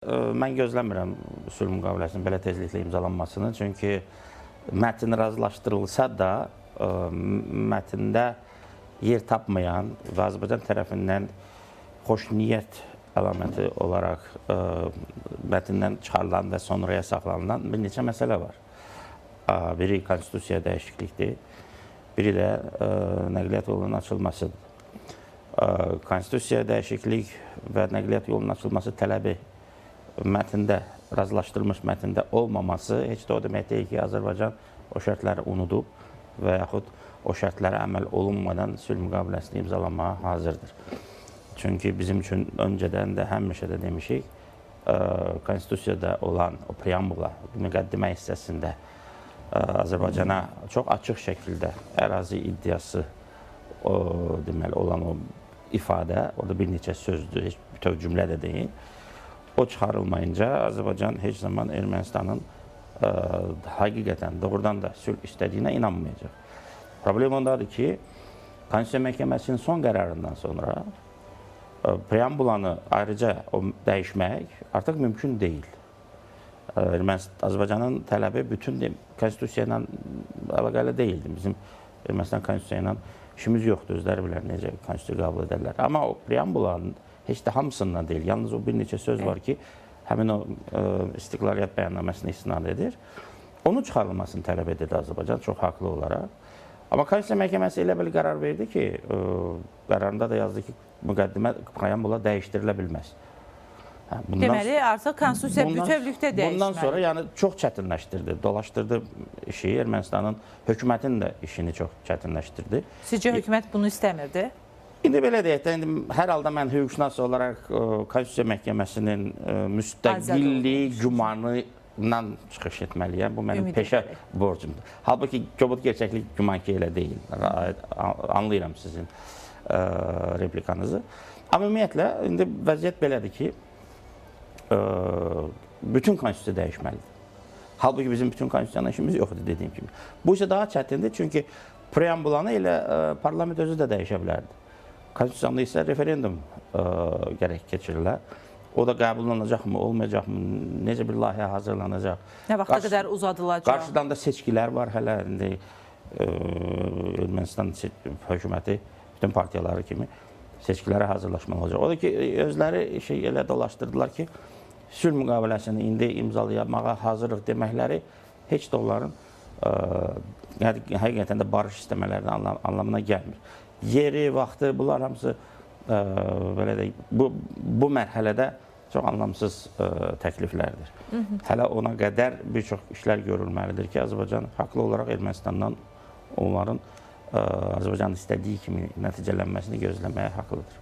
Mən gözləmirəm sülh müqaviləsinin belə tezliklə imzalanmasını, çünki mətn razılaşdırılsa da mətndə yer tapmayan və Azərbaycan tərəfindən xoşniyyət əlaməti olaraq mətndən çıxarılan və sonraya saxlanılan bir neçə məsələ var. Biri konstitusiya dəyişiklikdir, biri də nəqliyyat yolunun açılmasıdır. Konstitusiya dəyişiklik və nəqliyyat yolunun açılması tələbi mətndə, razılaşdırılmış mətndə olmaması heç də o demək deyil ki, Azərbaycan o şərtləri unudub və yaxud o şərtlərə əməl olunmadan sülh müqaviləsini imzalanmağa hazırdır. Çünki bizim üçün öncədən də həmişə də demişik, konstitusiyada olan o preambula, müqəddimə hissəsində Azərbaycana çox açıq şəkildə ərazi iddiası deməli olan o ifadə, orada bir neçə sözdür, heç bütöv cümlə də deyil. O çıxarılmayınca Azərbaycan heç zaman Ermənistanın həqiqətən doğrudan da sülh istədiyinə inanmayacaq. Problem ondadır ki, Konstitusiya Məhkəməsinin son qərarından sonra preambulanı ayrıca dəyişmək artıq mümkün deyil. Azərbaycanın tələbi bütün Konstitusiya ilə əlaqəli deyildi. Bizim Ermənistan Konstitusiya ilə işimiz yoxdur, özləri bilər necə Konstitusiya qəbul edərlər. Amma o preambulanın heç də hamısından deyil. Yalnız o bir neçə söz var ki, həmin o istiqlaliyyət bəyannaməsinə istinad edir. Onun çıxarılmasını tələb edirdi Azərbaycan, çox haqlı olaraq. Amma Konstitusiya Məhkəməsi elə bir qərar verdi ki, qərarında da yazdı ki, müqəddimə preambula dəyişdirilə bilməz. Deməli, artıq Konstitusiya bütövlükdə dəyişməli. Bundan sonra yəni çox çətinləşdirdi, dolaşdırdı işi, Ermənistanın hökumətinin də işini çox çətinləşdirdi. Sizcə hökumət bunu istəmirdi? İndi belə deyək də, hər halda mən hüquqşünas olaraq Konstitusiya Məhkəməsinin müstəqillik gümanından çıxış etməliyəm. Bu mənim peşə borcumdur. Halbuki kobud gerçəklik güman ki, elə deyil. Anlayıram sizin replikanızı. Amma ümumiyyətlə, indi vəziyyət belədir ki, bütün Konstitusiya dəyişməlidir. Halbuki bizim bütün Konstitusiyanla işimiz yoxdur, dediyim kimi. Bu isə daha çətindir, çünki preambulanı elə parlament özü də dəyişə bilərdi. Konstitusiyanda isə referendum gərək keçirilə. O da qəbul olunacaqmı, olmayacaqmı, necə bir layihə hazırlanacaq. Nə vaxta qədər uzadılacaq? Qarşıdan da seçkilər var hələ. Ermənistan hökuməti bütün partiyaları kimi seçkilərə hazırlaşmalı olacaq. O da ki, özləri elə dolaşdırdılar ki, sülh müqaviləsini indi imzalamağa hazırlıq deməkləri heç də onların həqiqətən də barış istəmələrinin anlamına gəlmir. Yeri, vaxtı, bunlar hamısı belə deyək, bu mərhələdə çox anlamsız təkliflərdir. Hələ ona qədər bir çox işlər görülməlidir ki, Azərbaycan haqlı olaraq Ermənistandan onların Azərbaycanın istədiyi kimi nəticələnməsini gözləməyə haqlıdır.